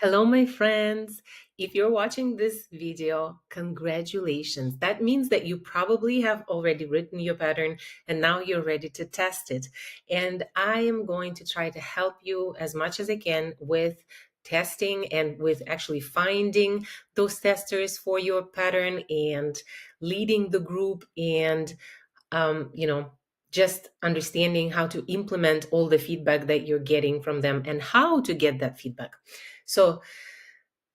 Hello, my friends. If you're watching this video, congratulations. That means that you probably have already written your pattern and now you're ready to test it. And I am going to try to help you as much as I can with testing and with actually finding those testers for your pattern and leading the group and um, you know, just understanding how to implement all the feedback that you're getting from them and how to get that feedback. So,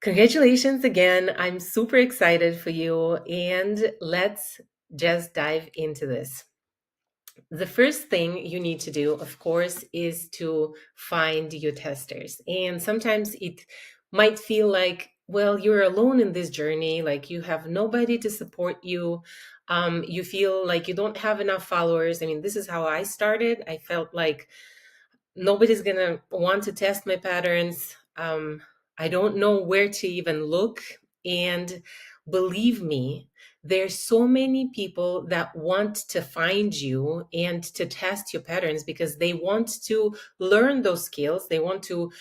congratulations again. I'm super excited for you. And let's just dive into this. The first thing you need to do, of course, is to find your testers. And sometimes it might feel like, well, you're alone in this journey, like you have nobody to support you. You feel like you don't have enough followers. I mean, this is how I started. I felt like nobody's gonna want to test my patterns. I don't know where to even look. And believe me, there's so many people that want to find you and to test your patterns because they want to learn those skills. They want to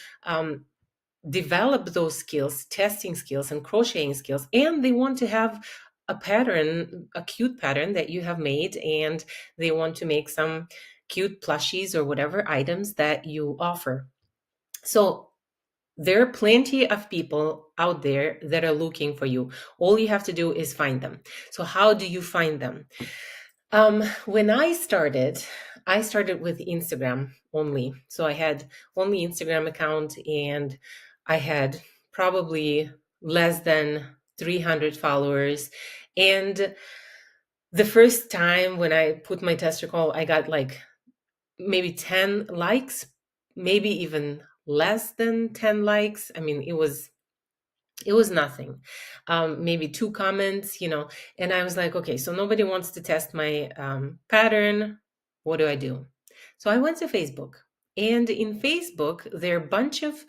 develop those skills, testing skills and crocheting skills, and they want to have a pattern, a cute pattern that you have made, and they want to make some cute plushies or whatever items that you offer. So there are plenty of people out there that are looking for you. All you have to do is find them. So how do you find them? When I started with Instagram only. So I had only Instagram account and I had probably less than 300 followers. And the first time when I put my tester call, I got like maybe 10 likes, maybe even less than 10 likes. I mean, it was nothing. Maybe two comments, and I was like, okay, so nobody wants to test my pattern. What do I do? So I went to Facebook, and in Facebook there are a bunch of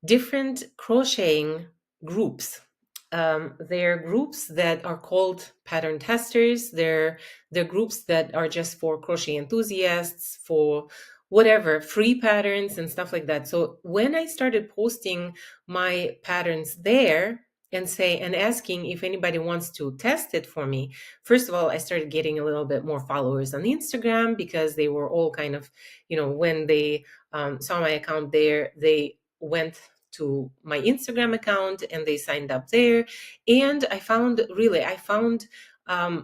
different crocheting groups. There are groups that are called pattern testers. There are groups that are just for crochet enthusiasts, for whatever, free patterns and stuff like that. So when I started posting my patterns there and asking if anybody wants to test it for me, first of all, I started getting a little bit more followers on Instagram because they were all kind of, when they saw my account there, they went to my Instagram account and they signed up there. And I found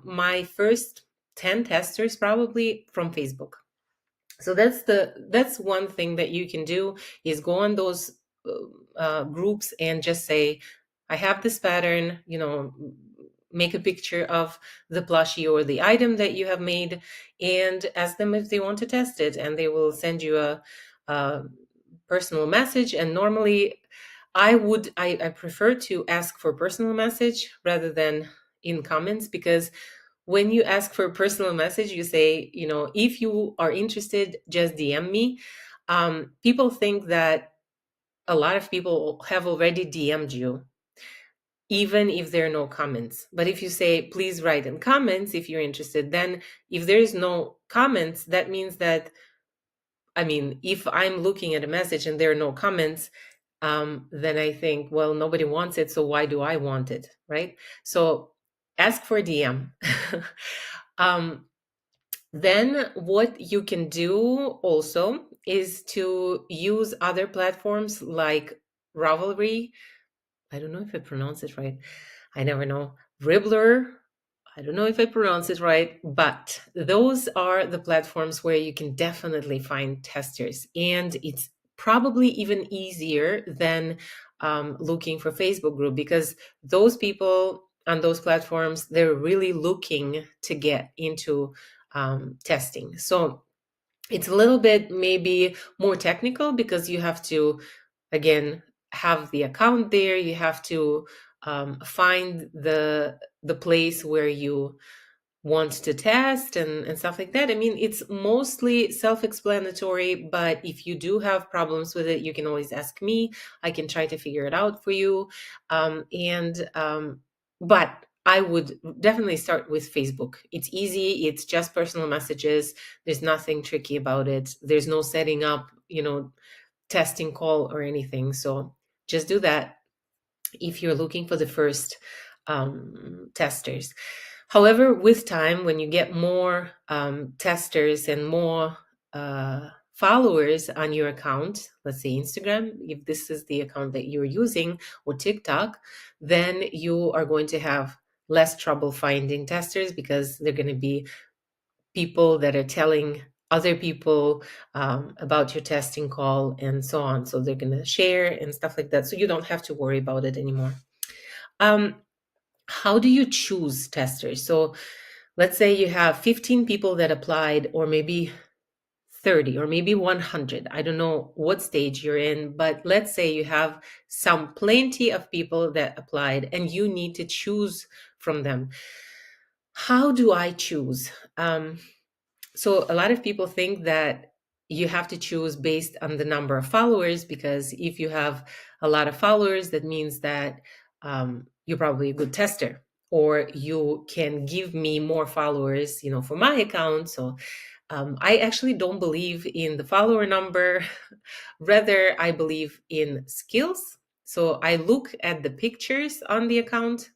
my first 10 testers probably from Facebook. So that's one thing that you can do, is go on those groups and just say, I have this pattern, make a picture of the plushie or the item that you have made and ask them if they want to test it, and they will send you a personal message. And normally I prefer to ask for personal message rather than in comments, because when you ask for a personal message, you say, if you are interested, just DM me. People think that a lot of people have already DM'd you, even if there are no comments. But if you say, please write in comments if you're interested, then if there is no comments, that means that, I mean, if I'm looking at a message and there are no comments, then I think, well, nobody wants it, so why do I want it, right? So ask for DM. um, then what you can do also is to use other platforms like Ravelry. I don't know if I pronounce it right. I never know. Ribbler. I don't know if I pronounce it right, but those are the platforms where you can definitely find testers. And it's probably even easier than looking for Facebook group, because those people on those platforms, they're really looking to get into testing. So it's a little bit maybe more technical because you have to, again, have the account there. You have to find the place where you want to test and stuff like that. I mean, it's mostly self-explanatory, but if you do have problems with it, you can always ask me. I can try to figure it out for you. But I would definitely start with Facebook. It's easy. It's just personal messages. There's nothing tricky about it. There's no setting up, testing call or anything. So just do that if you're looking for the first testers. However, with time, when you get more testers and more followers on your account, let's say Instagram, if this is the account that you're using, or TikTok, then you are going to have less trouble finding testers, because they're going to be people that are telling other people about your testing call and so on. So they're going to share and stuff like that. So you don't have to worry about it anymore. How do you choose testers? So let's say you have 15 people that applied, or maybe 30, or maybe 100. I don't know what stage you're in, but let's say you have plenty of people that applied and you need to choose from them. How do I choose? So a lot of people think that you have to choose based on the number of followers, because if you have a lot of followers, that means that you're probably a good tester, or you can give me more followers, for my account. So I actually don't believe in the follower number. Rather, I believe in skills. So I look at the pictures on the account.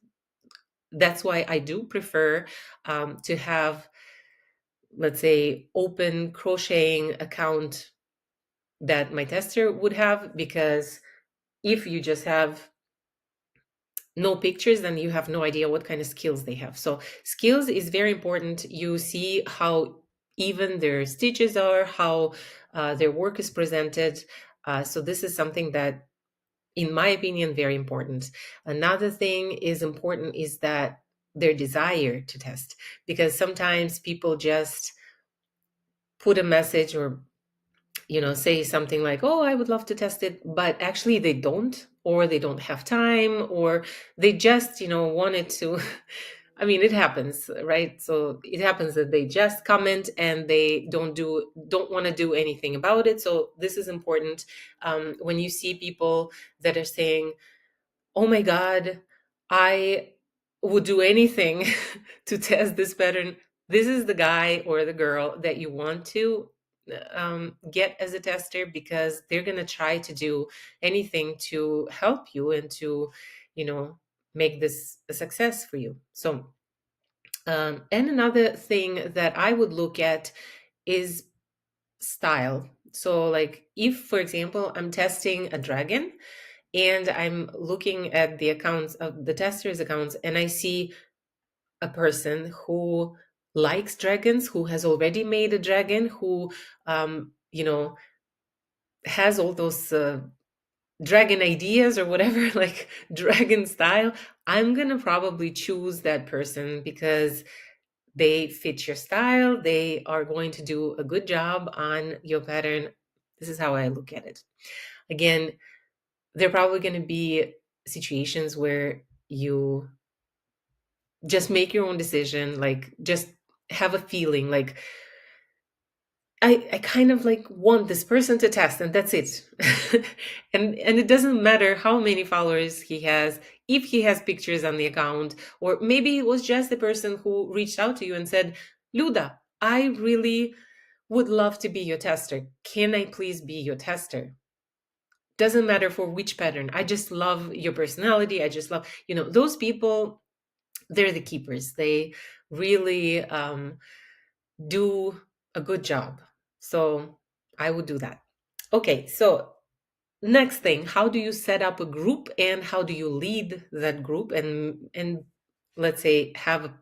That's why I do prefer to have, let's say, open crocheting account that my tester would have, because if you just have no pictures, then you have no idea what kind of skills they have. So skills is very important. You see how even their stitches are, how their work is presented. So this is something that, in my opinion, very important. Another thing is important is that their desire to test, because sometimes people just put a message, or say something like, oh, I would love to test it, but actually they don't, or they don't have time, or they just wanted to. I mean, it happens, right? So it happens that they just comment and they don't want to do anything about it. So this is important. When you see people that are saying, oh my God, I would do anything to test this pattern, this is the guy or the girl that you want to get as a tester, because they're going to try to do anything to help you and to, make this a success for you. So, and another thing that I would look at is style. So, like, if, for example, I'm testing a dragon, and I'm looking at the accounts of the testers' accounts, and I see a person who likes dragons, who has already made a dragon, who, has all those dragon ideas or whatever, like dragon style, I'm gonna probably choose that person, because they fit your style. They are going to do a good job on your pattern. This is how I look at it. Again, there are probably going to be situations where you just make your own decision, like just have a feeling like, I kind of like want this person to test, and that's it. And it doesn't matter how many followers he has, if he has pictures on the account, or maybe it was just the person who reached out to you and said, Luda, I really would love to be your tester. Can I please be your tester? Doesn't matter for which pattern. I just love your personality. I just love, those people, they're the keepers. They really do a good job. So I would do that. Okay, so next thing, how do you set up a group, and how do you lead that group, and let's say have a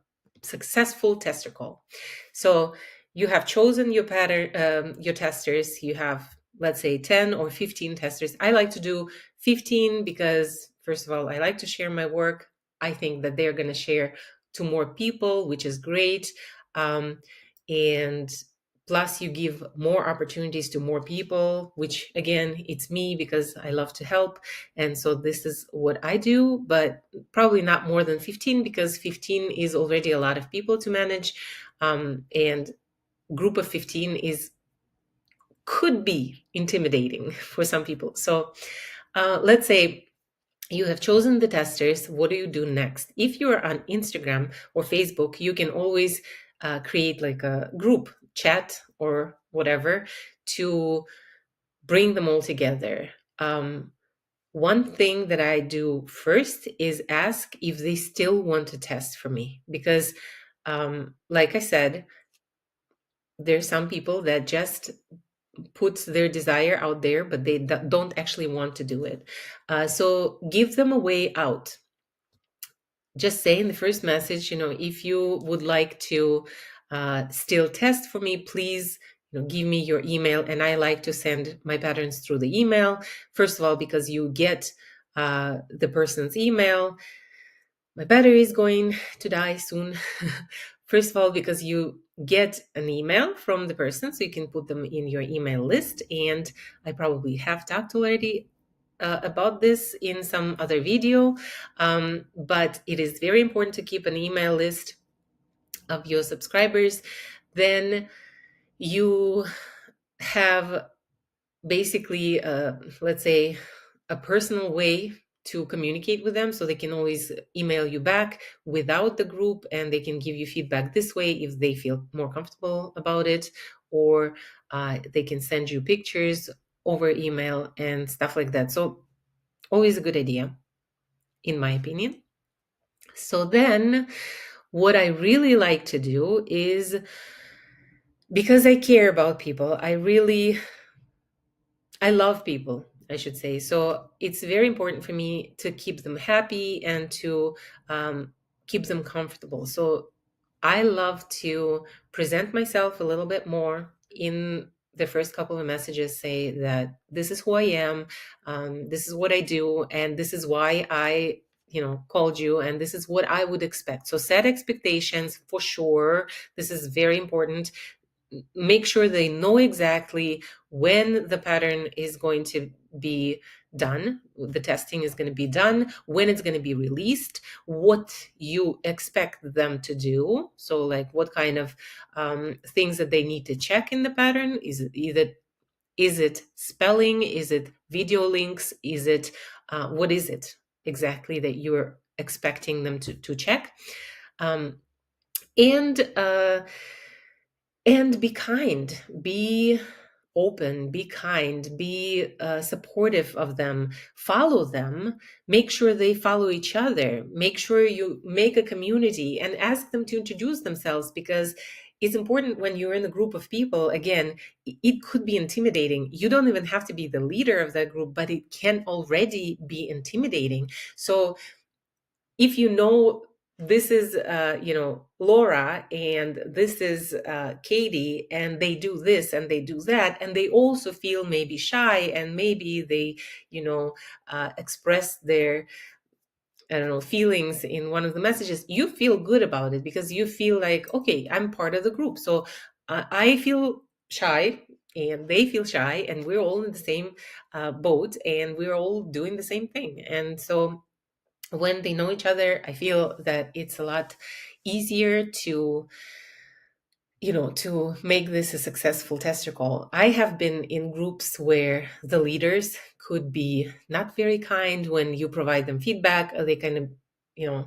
successful tester call? So you have chosen your pattern, your testers. You have, let's say, 10 or 15 testers. I like to do 15 because, first of all, I like to share my work. I think that they're going to share to more people, which is great. And plus you give more opportunities to more people, which again, it's me, because I love to help. And so this is what I do, but probably not more than 15, because 15 is already a lot of people to manage. And group of 15 could be intimidating for some people. So let's say you have chosen the testers. What do you do next? If you're on Instagram or Facebook, you can always create like a group chat or whatever to bring them all together. one thing that I do first is ask if they still want to test for me. Because, like I said, there's some people that just puts their desire out there, but they don't actually want to do it. So give them a way out. Just say in the first message, if you would like to still test for me, please, give me your email, and I like to send my patterns through the email. First of all, because you get the person's email. My battery is going to die soon. First of all, because you get an email from the person, so you can put them in your email list. And I probably have talked already about this in some other video, but it is very important to keep an email list of your subscribers. Then you have basically, let's say, a personal way to communicate with them, so they can always email you back without the group, and they can give you feedback this way if they feel more comfortable about it, or they can send you pictures over email and stuff like that. So always a good idea, in my opinion. So then what I really like to do is, because I care about people, I love people, I should say. So it's very important for me to keep them happy and to keep them comfortable. So I love to present myself a little bit more in the first couple of messages, say that this is who I am, this is what I do, and this is why I called you, and this is what I would expect. So set expectations for sure. This is very important. Make sure they know exactly when the pattern is going to be done, the testing is going to be done, when it's going to be released, what you expect them to do. So like what kind of things that they need to check in the pattern. Is it spelling? Is it video links? Is it what is it exactly that you're expecting them to check? Um, and uh, and be kind, be open, be kind, be supportive of them, follow them, make sure they follow each other, make sure you make a community and ask them to introduce themselves, because it's important when you're in a group of people. Again, it could be intimidating. You don't even have to be the leader of that group, but it can already be intimidating. So if this is Laura, and this is Katie, and they do this and they do that, and they also feel maybe shy, and maybe they express their, I don't know, feelings in one of the messages, you feel good about it because you feel like, okay, I'm part of the group. So I feel shy and they feel shy, and we're all in the same boat, and we're all doing the same thing. And so when they know each other, I feel that it's a lot easier to make this a successful tester call. I have been in groups where the leaders could be not very kind when you provide them feedback. They kind of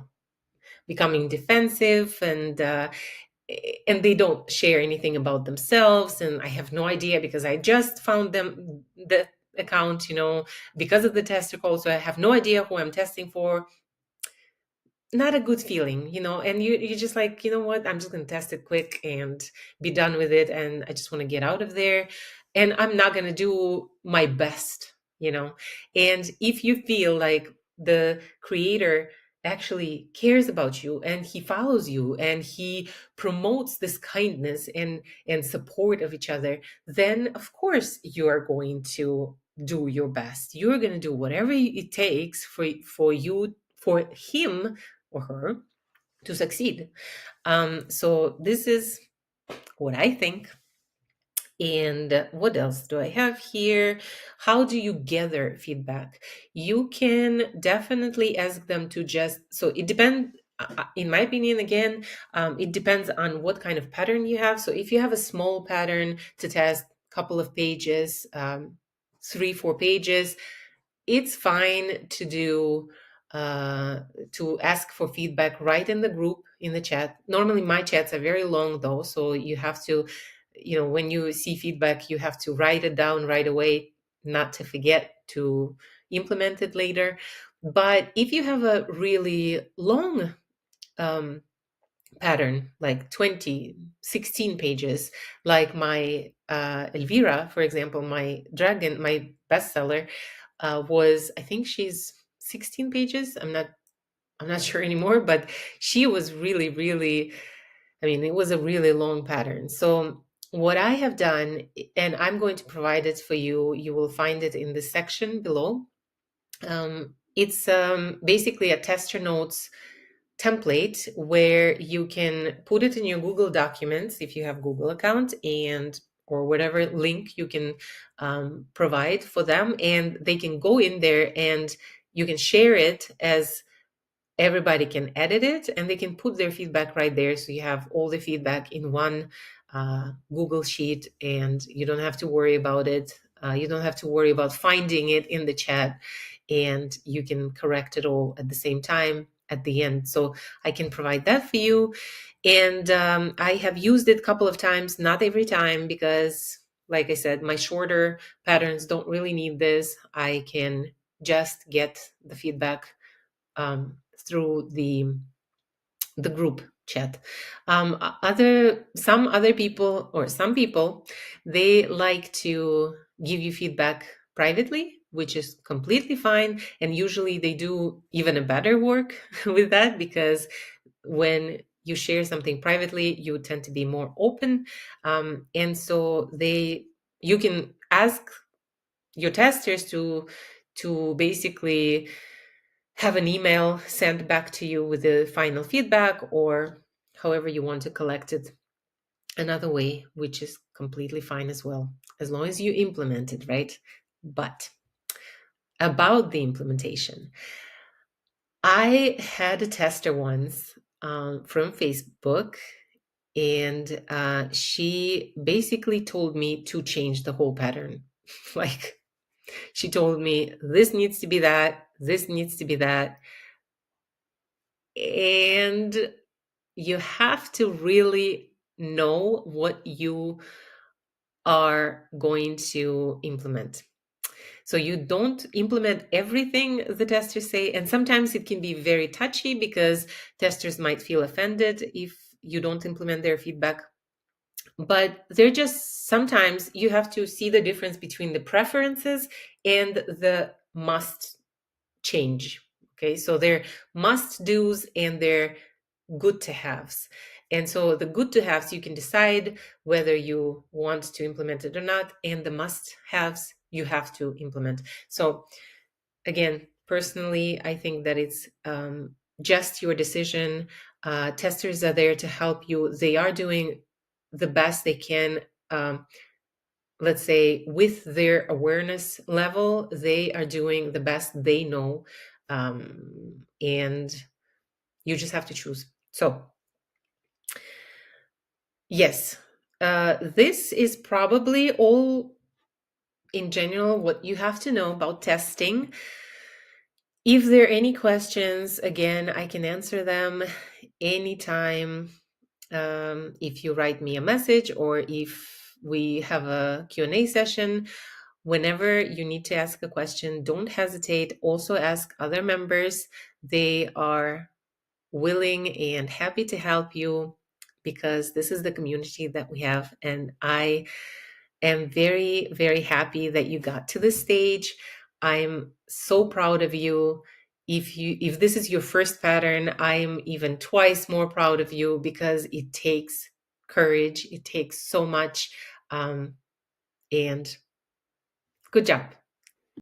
becoming defensive, and they don't share anything about themselves, and I have no idea because I just found them the account because of the tester call, so I have no idea who I'm testing for. Not a good feeling, and you're just like, you know what, I'm just going to test it quick and be done with it, and I just want to get out of there, and I'm not going to do my best. And if you feel like the creator actually cares about you, and he follows you, and he promotes this kindness and support of each other, then of course you are going to do your best. You're going to do whatever it takes for you, for him or her, to succeed. So this is what I think. And what else do I have here? How do you gather feedback? You can definitely ask them to so it depends, in my opinion, again, it depends on what kind of pattern you have. So if you have a small pattern to test, couple of pages, 3-4 pages, it's fine to do to ask for feedback right in the group, in the chat. Normally my chats are very long though, so you have to, when you see feedback, you have to write it down right away, not to forget to implement it later. But if you have a really long um, pattern, like 20, 16 pages, like my Elvira, for example, my dragon, my bestseller, was, I think she's 16 pages. I'm not sure anymore, but she was really, really, I mean, it was a really long pattern. So what I have done, and I'm going to provide it for you, you will find it in the section below. It's basically a tester notes template where you can put it in your Google Documents if you have Google account, and or whatever link you can provide for them, and they can go in there and you can share it as everybody can edit it, and they can put their feedback right there, so you have all the feedback in one Google sheet, and you don't have to worry about it. You don't have to worry about finding it in the chat, and you can correct it all at the same time at the end. So I can provide that for you. And I have used it a couple of times, not every time, because like I said, my shorter patterns don't really need this. I can just get the feedback through the group chat. Some other people, or some people, they like to give you feedback privately, which is completely fine. And usually they do even a better work with that, because when you share something privately, you tend to be more open. And so you can ask your testers to basically have an email sent back to you with the final feedback, or however you want to collect it another way, which is completely fine as well, as long as you implement it, right? But about the implementation, I had a tester once from Facebook, and she basically told me to change the whole pattern. Like, she told me, this needs to be that, this needs to be that. And you have to really know what you are going to implement. So you don't implement everything the testers say. And sometimes it can be very touchy, because testers might feel offended if you don't implement their feedback. But they're just, sometimes you have to see the difference between the preferences and the must change. Okay, so they're must do's and they're good to haves. And so the good to haves, you can decide whether you want to implement it or not, and the must haves you have to implement. So again, personally, I think that it's just your decision. Testers are there to help you. They are doing the best they can. Let's say with their awareness level, they are doing the best they know, and you just have to choose. So yes, this is probably all in general what you have to know about testing. If there are any questions, again, I can answer them anytime. If you write me a message, or if we have a Q&A session, whenever you need to ask a question, don't hesitate. Also ask other members. They are willing and happy to help you, because this is the community that we have. And I am very, very happy that you got to this stage. I'm so proud of you. If this is your first pattern, I'm even twice more proud of you, because it takes courage. It takes so much. And good job.